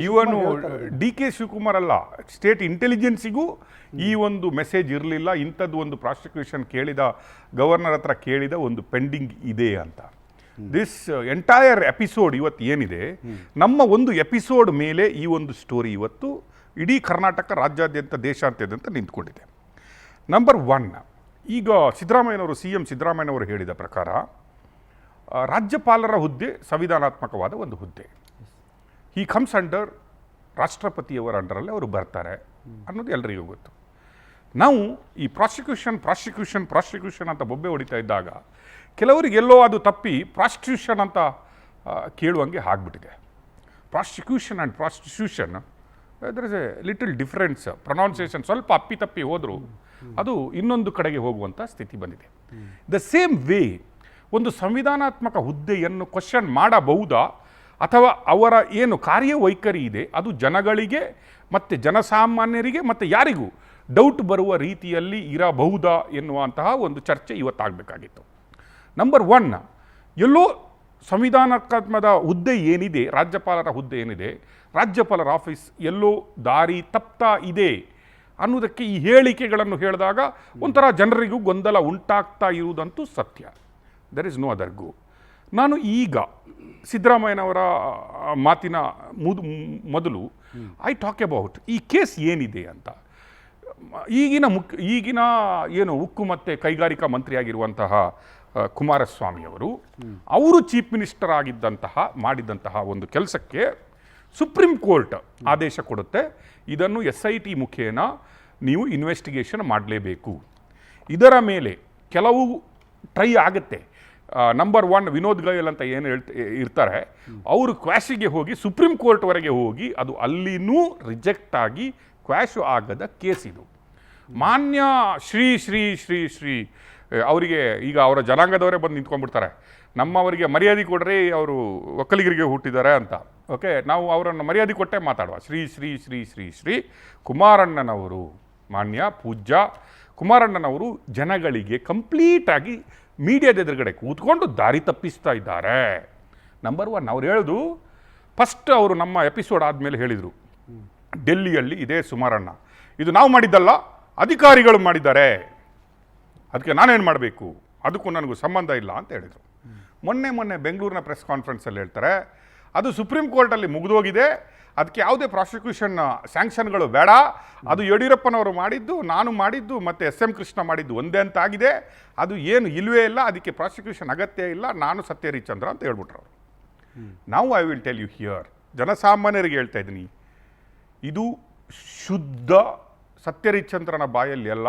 ಇವನು ಡಿ ಕೆ ಶಿವಕುಮಾರ್ ಅಲ್ಲ, ಸ್ಟೇಟ್ ಇಂಟೆಲಿಜೆನ್ಸಿಗೂ ಈ ಒಂದು ಮೆಸೇಜ್ ಇರಲಿಲ್ಲ. ಇಂಥದ್ದು ಒಂದು ಪ್ರಾಸಿಕ್ಯೂಷನ್ ಕೇಳಿದ ಗವರ್ನರ್ ಹತ್ರ ಕೇಳಿದ ಒಂದು ಪೆಂಡಿಂಗ್ ಇದೆ ಅಂತ. ದಿಸ್ ಎಂಟೈರ್ ಎಪಿಸೋಡ್ ಇವತ್ತು ಏನಿದೆ, ನಮ್ಮ ಒಂದು ಎಪಿಸೋಡ್ ಮೇಲೆ ಈ ಒಂದು ಸ್ಟೋರಿ ಇವತ್ತು ಇಡೀ ಕರ್ನಾಟಕ, ರಾಜ್ಯಾದ್ಯಂತ, ದೇಶಾದ್ಯಂತ ನಿಂತ್ಕೊಂಡಿದೆ. ನಂಬರ್ 1, ಈಗ ಸಿದ್ದರಾಮಯ್ಯನವರು, CM ಸಿದ್ದರಾಮಯ್ಯನವರು ಹೇಳಿದ ಪ್ರಕಾರ ರಾಜ್ಯಪಾಲರ ಹುದ್ದೆ ಸಂವಿಧಾನಾತ್ಮಕವಾದ ಒಂದು ಹುದ್ದೆ. ಹಿ ಕಮ್ಸ್ ಅಂಡರ್ ರಾಷ್ಟ್ರಪತಿಯವರ ಅಂಡರಲ್ಲಿ ಅವರು ಬರ್ತಾರೆ ಅನ್ನೋದು ಎಲ್ಲರಿಗೂ ಗೊತ್ತು. ನಾವು ಈ ಪ್ರಾಸಿಕ್ಯೂಷನ್ ಅಂತ ಬೊಬ್ಬೆ ಹೊಡಿತಾ ಇದ್ದಾಗ ಕೆಲವರಿಗೆ ಎಲ್ಲೋ ಅದು ತಪ್ಪಿ ಪ್ರಾಸ್ಟಿಟ್ಯೂಷನ್ ಅಂತ ಕೇಳುವಂಗೆ ಆಗ್ಬಿಟ್ಟಿದೆ. Prosecution and prostitution there is a little difference. Pronunciation ಸ್ವಲ್ಪ ಅಪ್ಪಿತಪ್ಪಿ ಹೋದರೂ ಅದು ಇನ್ನೊಂದು ಕಡೆಗೆ ಹೋಗುವಂಥ ಸ್ಥಿತಿ ಬಂದಿದೆ. ದ ಸೇಮ್ ವೇ ಒಂದು ಸಂವಿಧಾನಾತ್ಮಕ ಹುದ್ದೆಯನ್ನು ಕ್ವಶನ್ ಮಾಡಬಹುದಾ, ಅಥವಾ ಅವರ ಏನು ಕಾರ್ಯವೈಖರಿ ಇದೆ ಅದು ಜನಗಳಿಗೆ ಮತ್ತು ಜನಸಾಮಾನ್ಯರಿಗೆ ಮತ್ತು ಯಾರಿಗೂ ಡೌಟ್ ಬರುವ ರೀತಿಯಲ್ಲಿ ಇರಬಹುದಾ ಎನ್ನುವಂತಹ ಒಂದು ಚರ್ಚೆ ಇವತ್ತಾಗಬೇಕಾಗಿತ್ತು. ನಂಬರ್ 1, ಎಲ್ಲೋ ಸಂವಿಧಾನಾತ್ಮಕದ ಹುದ್ದೆ ಏನಿದೆ, ರಾಜ್ಯಪಾಲರ ಹುದ್ದೆ ಏನಿದೆ, ರಾಜ್ಯಪಾಲರ ಆಫೀಸ್ ಎಲ್ಲೋ ದಾರಿ ತಪ್ತಾ ಇದೆ ಅನ್ನೋದಕ್ಕೆ ಈ ಹೇಳಿಕೆಗಳನ್ನು ಹೇಳಿದಾಗ ಒಂಥರ ಜನರಿಗೂ ಗೊಂದಲ ಉಂಟಾಗ್ತಾ ಇರುವುದಂತೂ ಸತ್ಯ. There is no other go. ನಾನು ಈಗ ಸಿದ್ದರಾಮಯ್ಯನವರ ಮಾತಿನ ಮೊದಲು ಐ ಟಾಕ್ ಅಬೌಟ್ ಈ ಕೇಸ್ ಏನಿದೆ ಅಂತ. ಈಗಿನ ಏನು ಉಕ್ಕು ಮತ್ತು ಕೈಗಾರಿಕಾ ಮಂತ್ರಿಯಾಗಿರುವಂತಹ ಕುಮಾರಸ್ವಾಮಿಯವರು, ಅವರು ಚೀಫ್ ಮಿನಿಸ್ಟರ್ ಮಾಡಿದ್ದಂತಹ ಒಂದು ಕೆಲಸಕ್ಕೆ ಸುಪ್ರೀಂ ಕೋರ್ಟ್ ಆದೇಶ ಕೊಡುತ್ತೆ, ಇದನ್ನು SIT ಮುಖೇನ ನೀವು ಇನ್ವೆಸ್ಟಿಗೇಷನ್ ಮಾಡಲೇಬೇಕು. ಇದರ ಮೇಲೆ ಕೆಲವು ಟ್ರೈ ಆಗುತ್ತೆ. ನಂಬರ್ 1 ವಿನೋದ್ ಗೋಯಲ್ ಅಂತ ಏನು ಇರ್ತಾರೆ, ಅವರು ಕ್ವಾಶಿಗೆ ಹೋಗಿ ಸುಪ್ರೀಂ ಕೋರ್ಟ್ವರೆಗೆ ಹೋಗಿ ಅದು ಅಲ್ಲಿನೂ ರಿಜೆಕ್ಟ್ ಆಗಿ ಕ್ವಾಶು ಆಗದ ಕೇಸ್ ಇದು. ಮಾನ್ಯ ಶ್ರೀ ಶ್ರೀ ಶ್ರೀ ಶ್ರೀ ಅವರಿಗೆ ಈಗ ಅವರ ಜನಾಂಗದವರೇ ಬಂದು ನಿಂತ್ಕೊಂಡ್ಬಿಡ್ತಾರೆ, ನಮ್ಮವರಿಗೆ ಮರ್ಯಾದೆ ಕೊಡ್ರಿ, ಅವರು ಒಕ್ಕಲಿಗರಿಗೆ ಹುಟ್ಟಿದ್ದಾರೆ ಅಂತ. ಓಕೆ, ನಾವು ಅವರನ್ನು ಮರ್ಯಾದೆ ಕೊಟ್ಟೆ ಮಾತಾಡುವ. ಶ್ರೀ ಶ್ರೀ ಶ್ರೀ ಶ್ರೀ ಶ್ರೀ ಕುಮಾರಣ್ಣನವರು, ಮಾನ್ಯ ಪೂಜ್ಯ ಕುಮಾರಣ್ಣನವರು ಜನಗಳಿಗೆ ಕಂಪ್ಲೀಟಾಗಿ ಮೀಡಿಯಾದ ಎದುರುಗಡೆ ಕೂತ್ಕೊಂಡು ದಾರಿ ತಪ್ಪಿಸ್ತಾ ಇದ್ದಾರೆ. ನಂಬರ್ 1 ಅವ್ರು ಹೇಳೋದು, ಫಸ್ಟ್ ಅವರು ನಮ್ಮ ಎಪಿಸೋಡ್ ಆದಮೇಲೆ ಹೇಳಿದರು, ಡೆಲ್ಲಿಯಲ್ಲಿ ಇದೇ ಸುಮಾರಣ್ಣ, ಇದು ನಾವು ಮಾಡಿದ್ದಲ್ಲ, ಅಧಿಕಾರಿಗಳು ಮಾಡಿದ್ದಾರೆ, ಅದಕ್ಕೆ ನಾನೇನು ಮಾಡಬೇಕು, ಅದಕ್ಕೂ ನನಗೂ ಸಂಬಂಧ ಇಲ್ಲ ಅಂತ ಹೇಳಿದರು. ಮೊನ್ನೆ ಬೆಂಗಳೂರಿನ ಪ್ರೆಸ್ ಕಾನ್ಫರೆನ್ಸಲ್ಲಿ ಹೇಳ್ತಾರೆ, ಅದು ಸುಪ್ರೀಂ ಕೋರ್ಟಲ್ಲಿ ಮುಗಿದೋಗಿದೆ, ಅದಕ್ಕೆ ಯಾವುದೇ ಪ್ರಾಸಿಕ್ಯೂಷನ್ ಸ್ಯಾಂಕ್ಷನ್ಗಳು ಬೇಡ, ಅದು ಯಡಿಯೂರಪ್ಪನವರು ಮಾಡಿದ್ದು, ನಾನು ಮಾಡಿದ್ದು ಮತ್ತು SM ಕೃಷ್ಣ ಮಾಡಿದ್ದು ಒಂದೇ ಅಂತ ಆಗಿದೆ, ಅದು ಏನು ಇಲ್ಲವೇ ಇಲ್ಲ, ಅದಕ್ಕೆ ಪ್ರಾಸಿಕ್ಯೂಷನ್ ಅಗತ್ಯ ಇಲ್ಲ, ನಾನು ಸತ್ಯ ಹರಿಶ್ಚಂದ್ರ ಅಂತ ಹೇಳ್ಬಿಟ್ರು ಅವರು. ನಾವು I will tell you here, ಜನಸಾಮಾನ್ಯರಿಗೆ ಹೇಳ್ತಾ ಇದ್ದೀನಿ, ಇದು ಶುದ್ಧ ಸತ್ಯ ಹರಿಶ್ಚಂದ್ರನ ಬಾಯಲ್ಲಿ ಅಲ್ಲ,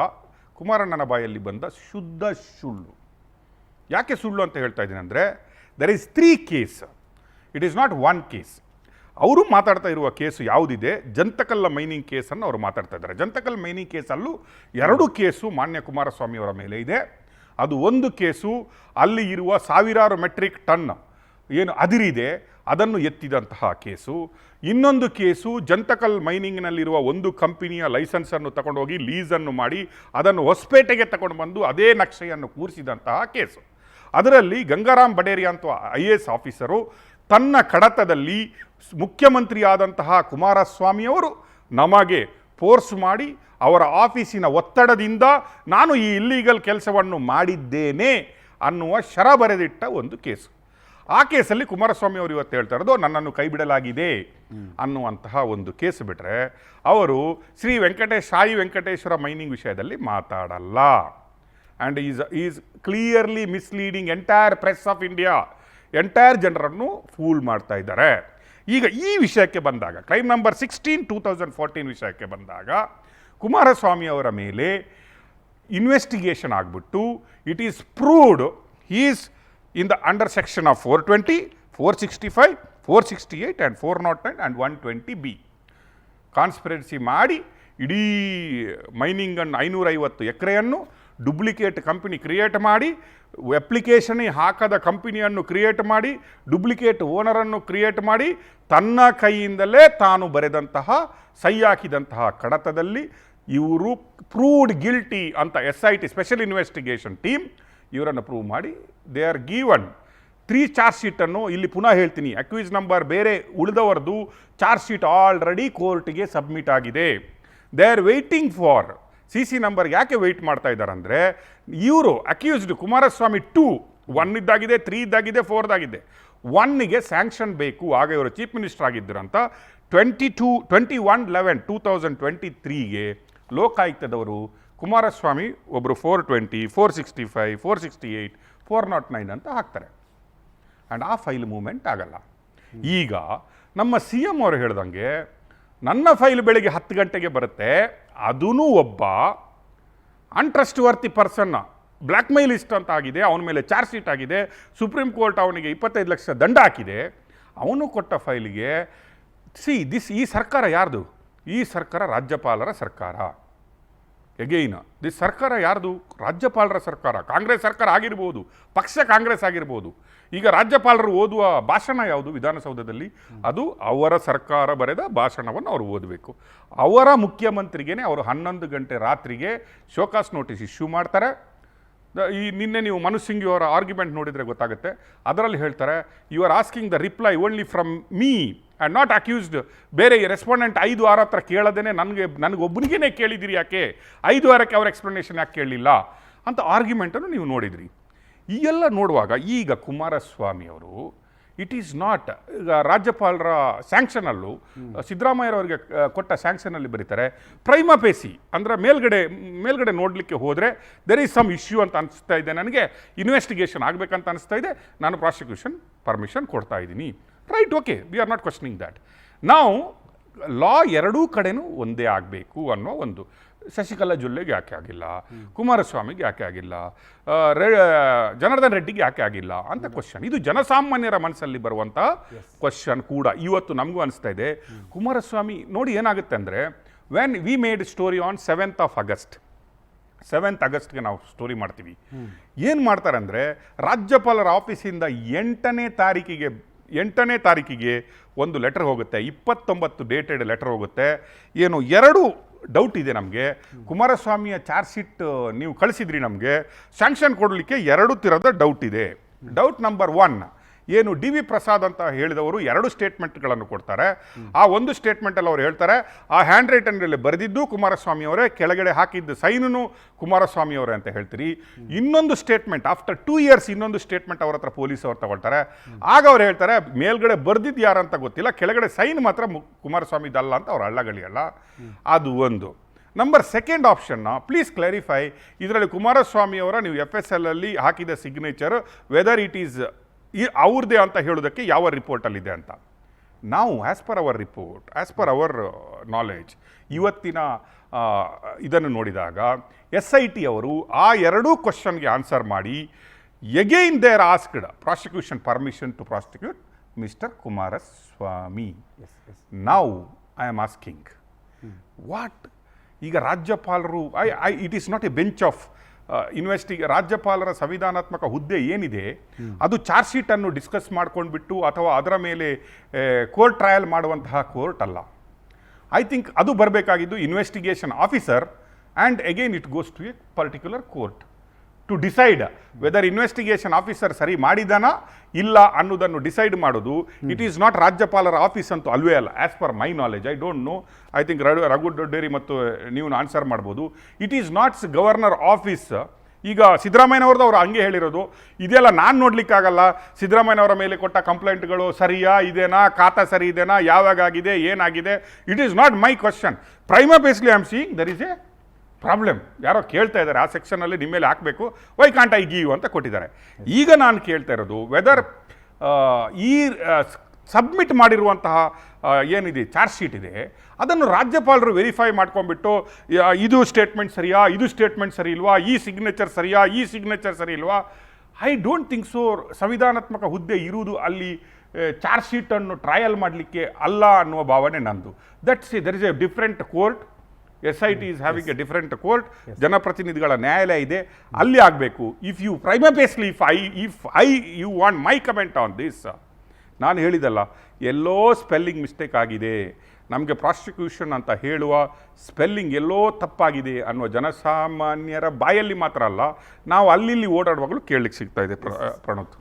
ಕುಮಾರಣ್ಣನ ಬಾಯಲ್ಲಿ ಬಂದ ಶುದ್ಧ ಸುಳ್ಳು. ಯಾಕೆ ಸುಳ್ಳು ಅಂತ ಹೇಳ್ತಾ ಇದ್ದೀನಿ ಅಂದರೆ, there is 3 case, it is not 1 case. ಅವರು ಮಾತಾಡ್ತಾ ಇರುವ ಕೇಸು ಯಾವುದಿದೆ, ಜಂತಕಲ್ ಮೈನಿಂಗ್ ಕೇಸನ್ನು ಅವರು ಮಾತಾಡ್ತಾ ಇದ್ದಾರೆ. ಜಂತಕಲ್ ಮೈನಿಂಗ್ ಕೇಸಲ್ಲೂ 2 ಕೇಸು ಮಾನ್ಯ ಕುಮಾರಸ್ವಾಮಿಯವರ ಮೇಲೆ ಇದೆ. ಅದು ಒಂದು ಕೇಸು ಅಲ್ಲಿ ಇರುವ ಸಾವಿರಾರು ಮೆಟ್ರಿಕ್ ಟನ್ ಏನು ಅದಿರಿದೆ ಅದನ್ನು ಎತ್ತಿದಂತಹ ಕೇಸು. ಇನ್ನೊಂದು ಕೇಸು ಜಂತಕಲ್ ಮೈನಿಂಗ್ನಲ್ಲಿರುವ ಒಂದು ಕಂಪನಿಯ ಲೈಸೆನ್ಸನ್ನು ತಗೊಂಡೋಗಿ ಲೀಸನ್ನು ಮಾಡಿ ಅದನ್ನು ಹೊಸಪೇಟೆಗೆ ತಗೊಂಡು ಬಂದು ಅದೇ ನಕ್ಷೆಯನ್ನು ಕೂರಿಸಿದಂತಹ ಕೇಸು. ಅದರಲ್ಲಿ ಗಂಗಾರಾಮ್ ಬಡೇರಿಯಾ ಅಂತ IAS ಆಫೀಸರು ತನ್ನ ಕಡತದಲ್ಲಿ ಮುಖ್ಯಮಂತ್ರಿಯಾದಂತಹ ಕುಮಾರಸ್ವಾಮಿಯವರು ನಮಗೆ ಫೋರ್ಸ್ ಮಾಡಿ ಅವರ ಆಫೀಸಿನ ಒತ್ತಡದಿಂದ ನಾನು ಈ ಇಲ್ಲೀಗಲ್ ಕೆಲಸವನ್ನು ಮಾಡಿದ್ದೇನೆ ಅನ್ನುವ ಶರ ಬರೆದಿಟ್ಟ ಒಂದು ಕೇಸು. ಆ ಕೇಸಲ್ಲಿ ಕುಮಾರಸ್ವಾಮಿ ಅವರು ಇವತ್ತು ಹೇಳ್ತಾ ಇರೋದು ನನ್ನನ್ನು ಕೈ ಬಿಡಲಾಗಿದೆ ಅನ್ನುವಂತಹ ಒಂದು ಕೇಸು ಬಿಟ್ಟರೆ ಅವರು ಸಾಯಿ ವೆಂಕಟೇಶ್ವರ ಮೈನಿಂಗ್ ವಿಷಯದಲ್ಲಿ ಮಾತಾಡಲ್ಲ. And is clearly misleading entire press of India, entire ಜನರನ್ನು ಫೂಲ್ ಮಾಡ್ತಾ ಇದ್ದಾರೆ. ಈಗ ಈ ವಿಷಯಕ್ಕೆ ಬಂದಾಗ, ಕ್ರೈಮ್ ನಂಬರ್ 16 2014 ವಿಷಯಕ್ಕೆ ಬಂದಾಗ, ಕುಮಾರಸ್ವಾಮಿ ಅವರ ಮೇಲೆ ಇನ್ವೆಸ್ಟಿಗೇಷನ್ ಆಗಿಬಿಟ್ಟು it is proved is in the under section of 420, 465, 468 and 409 and 120B ಕಾನ್ಸ್ಪಿರೆನ್ಸಿ ಮಾಡಿ ಇಡೀ ಮೈನಿಂಗನ್ನು 550 ಎಕರೆಯನ್ನು ಡುಪ್ಲಿಕೇಟ್ ಕಂಪನಿ ಕ್ರಿಯೇಟ್ ಮಾಡಿ, ಅಪ್ಲಿಕೇಶನ್ ಹಾಕದ ಕಂಪನಿಯನ್ನು ಕ್ರಿಯೇಟ್ ಮಾಡಿ, ಡುಪ್ಲಿಕೇಟ್ ಓನರನ್ನು ಕ್ರಿಯೇಟ್ ಮಾಡಿ, ತನ್ನ ಕೈಯಿಂದಲೇ ತಾನು ಬರೆದಂತಹ ಸಹಿ ಹಾಕಿದಂತಹ ಕಡತದಲ್ಲಿ ಇವರು ಪ್ರೂವ್ಡ್ ಗಿಲ್ಟಿ ಅಂತ SIT ಸ್ಪೆಷಲ್ ಇನ್ವೆಸ್ಟಿಗೇಷನ್ ಟೀಮ್ ಇವರನ್ನು ಪ್ರೂವ್ ಮಾಡಿ ದೇ ಆರ್ ಗಿವನ್ 3 ಚಾರ್ಜ್ ಶೀಟನ್ನು ಇಲ್ಲಿ ಪುನಃ ಹೇಳ್ತೀನಿ. ಅಕ್ಯೂಸ್ ನಂಬರ್ ಬೇರೆ ಉಳಿದವರದು ಚಾರ್ಜ್ ಶೀಟ್ ಆಲ್ರೆಡಿ ಕೋರ್ಟ್ಗೆ ಸಬ್ಮಿಟ್ ಆಗಿದೆ. They are waiting for CC number. ಯಾಕೆ ವೆಯ್ಟ್ ಮಾಡ್ತಾ ಇದ್ದಾರೆ ಅಂದರೆ ಇವರು ಅಕ್ಯೂಸ್ಡ್ ಕುಮಾರಸ್ವಾಮಿ 2 1 ಇದ್ದಾಗಿದೆ, 3 ಇದ್ದಾಗಿದೆ, 4 1ಗೆ ಸ್ಯಾಂಕ್ಷನ್ ಬೇಕು. ಆಗ ಇವರು ಚೀಫ್ ಮಿನಿಸ್ಟರ್ ಆಗಿದ್ದರು ಅಂತ 21/11/2023ಗೆ ಲೋಕಾಯುಕ್ತದವರು ಕುಮಾರಸ್ವಾಮಿ ಒಬ್ಬರು 420, 465, 468, 409 ಅಂತ ಹಾಕ್ತಾರೆ. ಆ್ಯಂಡ್ ಆ ಫೈಲ್ ಮೂವ್ಮೆಂಟ್ ಆಗಲ್ಲ. ಈಗ ನಮ್ಮ CM ಅವರು ಹೇಳ್ದಂಗೆ ನನ್ನ ಫೈಲ್ ಬೆಳಿಗ್ಗೆ 10 ಗಂಟೆಗೆ ಬರುತ್ತೆ, ಅದೂ ಒಬ್ಬ ಅನ್ಟ್ರಸ್ಟ್ ವರ್ತಿ ಪರ್ಸನ್ನ ಬ್ಲ್ಯಾಕ್ ಮೇಲಿಸ್ಟ್ ಅಂತ ಆಗಿದೆ, ಅವನ ಮೇಲೆ ಚಾರ್ಜ್ ಶೀಟ್ ಆಗಿದೆ, ಸುಪ್ರೀಂ ಕೋರ್ಟ್ ಅವನಿಗೆ 25 ಲಕ್ಷ ದಂಡ ಹಾಕಿದೆ. ಅವನು ಕೊಟ್ಟ ಫೈಲಿಗೆ ಈ ಸರ್ಕಾರ ಯಾರ್ದು? ಈ ಸರ್ಕಾರ ರಾಜ್ಯಪಾಲರ ಸರ್ಕಾರ. ಎಗೈನ್ ದಿಸ್ ಸರ್ಕಾರ ಯಾರ್ದು? ರಾಜ್ಯಪಾಲರ ಸರ್ಕಾರ. ಕಾಂಗ್ರೆಸ್ ಸರ್ಕಾರ ಆಗಿರ್ಬೋದು, ಪಕ್ಷ ಕಾಂಗ್ರೆಸ್ ಆಗಿರ್ಬೋದು. ಈಗ ರಾಜ್ಯಪಾಲರು ಓದುವ ಭಾಷಣ ಯಾವುದು ವಿಧಾನಸೌಧದಲ್ಲಿ? ಅದು ಅವರ ಸರ್ಕಾರ ಬರೆದ ಭಾಷಣವನ್ನು ಅವರು ಓದಬೇಕು. ಅವರ ಮುಖ್ಯಮಂತ್ರಿಗೇ ಅವರು 11 ಗಂಟೆ ರಾತ್ರಿಗೆ ಶೋಕಾಸ್ ನೋಟಿಸ್ ಇಶ್ಯೂ ಮಾಡ್ತಾರೆ. ನಿನ್ನೆ ನೀವು ಮನೋಜ್ ಸಿಂಘಿ ಅವರ ಆರ್ಗ್ಯುಮೆಂಟ್ ನೋಡಿದರೆ ಗೊತ್ತಾಗುತ್ತೆ. ಅದರಲ್ಲಿ ಹೇಳ್ತಾರೆ, you are asking the reply only from me and not accused. ಬೇರೆ ರೆಸ್ಪಾಂಡೆಂಟ್ 5 ಹತ್ರ ಕೇಳದೇನೆ ನನಗೊಬ್ಬನಿಗೇ ಕೇಳಿದಿರಿ, ಯಾಕೆ 5 ವಾರಕ್ಕೆ ಅವ್ರ ಎಕ್ಸ್ಪ್ಲನೇಷನ್ ಯಾಕೆ ಕೇಳಲಿಲ್ಲ ಅಂತ ಆರ್ಗ್ಯುಮೆಂಟನ್ನು ನೀವು ನೋಡಿದ್ರಿ. ಈ ಎಲ್ಲ ನೋಡುವಾಗ ಈಗ ಕುಮಾರಸ್ವಾಮಿ ಅವರು ಇಟ್ ಈಸ್ ನಾಟ್, ಈಗ ರಾಜ್ಯಪಾಲರ ಸ್ಯಾಂಕ್ಷನಲ್ಲೂ ಸಿದ್ದರಾಮಯ್ಯರವರಿಗೆ ಕೊಟ್ಟ ಸ್ಯಾಂಕ್ಷನಲ್ಲಿ ಬರೀತಾರೆ ಪ್ರೈಮಾ ಫೇಸಿ, ಅಂದರೆ ಮೇಲ್ಗಡೆ ನೋಡಲಿಕ್ಕೆ ಹೋದರೆ ದೆರ್ ಈಸ್ ಸಮ್ ಇಶ್ಯೂ ಅಂತ ಅನಿಸ್ತಾ ಇದೆ, ನನಗೆ ಇನ್ವೆಸ್ಟಿಗೇಷನ್ ಆಗಬೇಕಂತ ಅನಿಸ್ತಾ ಇದೆ, ನಾನು ಪ್ರಾಸಿಕ್ಯೂಷನ್ ಪರ್ಮಿಷನ್ ಕೊಡ್ತಾ ಇದ್ದೀನಿ. Right, okay, we are not questioning that. ನಾವು ಲಾ ಎರಡೂ ಕಡೆನೂ ಒಂದೇ ಆಗಬೇಕು ಅನ್ನೋ ಒಂದು. ಶಶಿಕಲಾ ಜೊಲ್ಲೆಗೆ ಯಾಕೆ ಆಗಿಲ್ಲ, ಕುಮಾರಸ್ವಾಮಿಗೆ ಯಾಕೆ ಆಗಿಲ್ಲ, ಜನಾರ್ದನ್ ರೆಡ್ಡಿಗೆ ಯಾಕೆ ಆಗಿಲ್ಲ ಅಂತ ಕ್ವಶನ್. ಇದು ಜನಸಾಮಾನ್ಯರ ಮನಸ್ಸಲ್ಲಿ ಬರುವಂಥ ಕ್ವಶನ್ ಕೂಡ ಇವತ್ತು ನಮಗೂ ಅನಿಸ್ತಾ ಇದೆ. ಕುಮಾರಸ್ವಾಮಿ ನೋಡಿ ಏನಾಗುತ್ತೆ ಅಂದರೆ, when we made story on 7th August, 7th Augustಗೆ ನಾವು ಸ್ಟೋರಿ ಮಾಡ್ತೀವಿ. ಏನು ಮಾಡ್ತಾರೆ ಅಂದರೆ, ರಾಜ್ಯಪಾಲರ ಆಫೀಸಿಂದ 8ನೇ ತಾರೀಕಿಗೆ ಒಂದು ಲೆಟರ್ ಹೋಗುತ್ತೆ, 29 ಡೇಟೆಡ್ ಲೆಟರ್ ಹೋಗುತ್ತೆ. ಏನು 2 ಡೌಟ್ ಇದೆ ನಮಗೆ. ಕುಮಾರಸ್ವಾಮಿಯ ಚಾರ್ಜ್ ಶೀಟ್ ನೀವು ಕಳಿಸಿದ್ರಿ, ನಮಗೆ ಸ್ಯಾಂಕ್ಷನ್ ಕೊಡಲಿಕ್ಕೆ 2 ಥರದ ಡೌಟ್ ಇದೆ. ಡೌಟ್ ನಂಬರ್ 1, ಏನು DV ಪ್ರಸಾದ್ ಅಂತ ಹೇಳಿದವರು 2 ಸ್ಟೇಟ್ಮೆಂಟ್ಗಳನ್ನು ಕೊಡ್ತಾರೆ. ಆ ಒಂದು ಸ್ಟೇಟ್ಮೆಂಟಲ್ಲಿ ಅವ್ರು ಹೇಳ್ತಾರೆ, ಆ ಹ್ಯಾಂಡ್ ರೈಟನ್ನಲ್ಲಿ ಬರೆದಿದ್ದು ಕುಮಾರಸ್ವಾಮಿ ಅವರೇ, ಕೆಳಗಡೆ ಹಾಕಿದ್ದು ಸೈನು ಕುಮಾರಸ್ವಾಮಿ ಅವರೇ ಅಂತ ಹೇಳ್ತೀರಿ. ಇನ್ನೊಂದು ಸ್ಟೇಟ್ಮೆಂಟ್ ಆಫ್ಟರ್ 2 years ಇನ್ನೊಂದು ಸ್ಟೇಟ್ಮೆಂಟ್ ಅವ್ರ ಹತ್ರ ಪೊಲೀಸ್ ಅವ್ರು ತಗೊಳ್ತಾರೆ. ಆಗ ಅವ್ರು ಹೇಳ್ತಾರೆ, ಮೇಲ್ಗಡೆ ಬರೆದಿದ್ದು ಯಾರಂತ ಗೊತ್ತಿಲ್ಲ, ಕೆಳಗಡೆ ಸೈನ್ ಮಾತ್ರ ಕುಮಾರಸ್ವಾಮಿದಲ್ಲ ಅಂತ ಅವ್ರು ಅಳ್ಳಗಳಿಯಲ್ಲ. ಅದು ಒಂದು. ನಂಬರ್ 2nd ಆಪ್ಷನ್ನ ಪ್ಲೀಸ್ ಕ್ಲಾರಿಫೈ, ಇದರಲ್ಲಿ ಕುಮಾರಸ್ವಾಮಿ ಅವರ ನೀವು FSL ಅಲ್ಲಿ ಹಾಕಿದ ಸಿಗ್ನೇಚರ್ ವೆದರ್ ಇಟ್ ಈಸ್ ಅವ್ರದ್ದೇ ಅಂತ ಹೇಳೋದಕ್ಕೆ ಯಾವ ರಿಪೋರ್ಟಲ್ಲಿದೆ ಅಂತ. ನಾವು as per hour report, as per hour knowledge, ಇವತ್ತಿನ ಇದನ್ನು ನೋಡಿದಾಗ SIT ಅವರು ಆ 2 ಕ್ವಶನ್ಗೆ ಆನ್ಸರ್ ಮಾಡಿ again they are asked prosecution permission to prosecute mister Kumaraswamy. Now I am asking what, ಈಗ ರಾಜ್ಯಪಾಲರು it is not a bench of ರಾಜ್ಯಪಾಲರ ಸಂವಿಧಾನಾತ್ಮಕ ಹುದ್ದೆ ಏನಿದೆ ಅದು ಚಾರ್ಜ್ ಶೀಟನ್ನು ಡಿಸ್ಕಸ್ ಮಾಡ್ಕೊಂಡ್ಬಿಟ್ಟು ಅಥವಾ ಅದರ ಮೇಲೆ ಕೋರ್ಟ್ ಟ್ರಯಲ್ ಮಾಡುವಂತಹ ಕೋರ್ಟ್ ಅಲ್ಲ. ಐ ಥಿಂಕ್ ಅದು ಬರಬೇಕಾಗಿದ್ದು investigation officer, and again it goes to a particular court to decide whether investigation officer ಸರಿ ಮಾಡಿದಾನ ಇಲ್ಲ ಅನ್ನೋದನ್ನು ಡಿಸೈಡ್ ಮಾಡೋದು. ಇಟ್ ಈಸ್ ನಾಟ್ ರಾಜ್ಯಪಾಲರ ಆಫೀಸ್ ಅಂತೂ ಅಲ್ವೇ ಅಲ್ಲ, as per my knowledge. I don't know, I think Raghu Dodderi ಮತ್ತು ನೀವು ಆನ್ಸರ್ ಮಾಡ್ಬೋದು. It is not governor office. ಈಗ ಸಿದ್ದರಾಮಯ್ಯನವ್ರದ್ದು ಅವರು ಹಂಗೆ ಹೇಳಿರೋದು, ಇದೆಲ್ಲ ನಾನು ನೋಡ್ಲಿಕ್ಕಾಗಲ್ಲ, ಸಿದ್ದರಾಮಯ್ಯನವರ ಮೇಲೆ ಕೊಟ್ಟ ಕಂಪ್ಲೇಂಟ್ಗಳು ಸರಿಯಾ ಇದೇನಾ, ಖಾತಾ ಸರಿ ಇದೆನಾ, ಯಾವಾಗ ಆಗಿದೆ, ಏನಾಗಿದೆ, it is not my question. Prima facie I am seeing there is a problem. ಯಾರೋ ಕೇಳ್ತಾ ಇದ್ದಾರೆ ಆ ಸೆಕ್ಷನಲ್ಲಿ ನಿಮ್ಮ ಮೇಲೆ ಹಾಕಬೇಕು, ವೈ ಕಾಂಟ್ ಐ ಗಿವ್ ಅಂತ ಕೊಟ್ಟಿದ್ದಾರೆ. ಈಗ ನಾನು ಕೇಳ್ತಾ ಇರೋದು ವೆದರ್ ಈ ಸಬ್ಮಿಟ್ ಮಾಡಿರುವಂತಹ ಏನಿದೆ ಚಾರ್ಜ್ ಶೀಟ್ ಇದೆ ಅದನ್ನು ರಾಜ್ಯಪಾಲರು ವೆರಿಫೈ ಮಾಡ್ಕೊಂಡ್ಬಿಟ್ಟು ಇದು ಸ್ಟೇಟ್ಮೆಂಟ್ ಸರಿಯಾ, ಇದು ಸ್ಟೇಟ್ಮೆಂಟ್ ಸರಿ ಇಲ್ವಾ, ಈ ಸಿಗ್ನೇಚರ್ ಸರಿಯಾ, ಈ ಸಿಗ್ನೇಚರ್ ಸರಿ ಇಲ್ವಾ. I don't think so. ಸಂವಿಧಾನಾತ್ಮಕ ಹುದ್ದೆ ಇರುವುದು ಅಲ್ಲಿ ಚಾರ್ಜ್ ಶೀಟನ್ನು ಟ್ರಯಲ್ ಮಾಡಲಿಕ್ಕೆ ಅಲ್ಲ ಅನ್ನುವ ಭಾವನೆ ನಂದು. There is a different court. SIT is having a different court. ಜನಪ್ರತಿನಿಧಿಗಳ ನ್ಯಾಯಾಲಯ ಇದೆ, ಅಲ್ಲಿ ಆಗಬೇಕು. If you prima facie, if I you want my comment on this, ನಾನು ಹೇಳಿದಲ್ಲ, ಎಲ್ಲೋ ಸ್ಪೆಲ್ಲಿಂಗ್ ಮಿಸ್ಟೇಕ್ ಆಗಿದೆ, ನಮಗೆ ಪ್ರಾಸಿಕ್ಯೂಷನ್ ಅಂತ ಹೇಳುವ ಸ್ಪೆಲ್ಲಿಂಗ್ ಎಲ್ಲೋ ತಪ್ಪಾಗಿದೆ ಅನ್ನುವ ಜನಸಾಮಾನ್ಯರ ಬಾಯಲ್ಲಿ ಮಾತ್ರ ಅಲ್ಲ, ನಾವು ಅಲ್ಲಿ ಓಡಾಡುವಾಗಲೂ ಕೇಳಲಿಕ್ಕೆ ಸಿಗ್ತಾ ಇದೆ ಪ್ರಣೋತ್.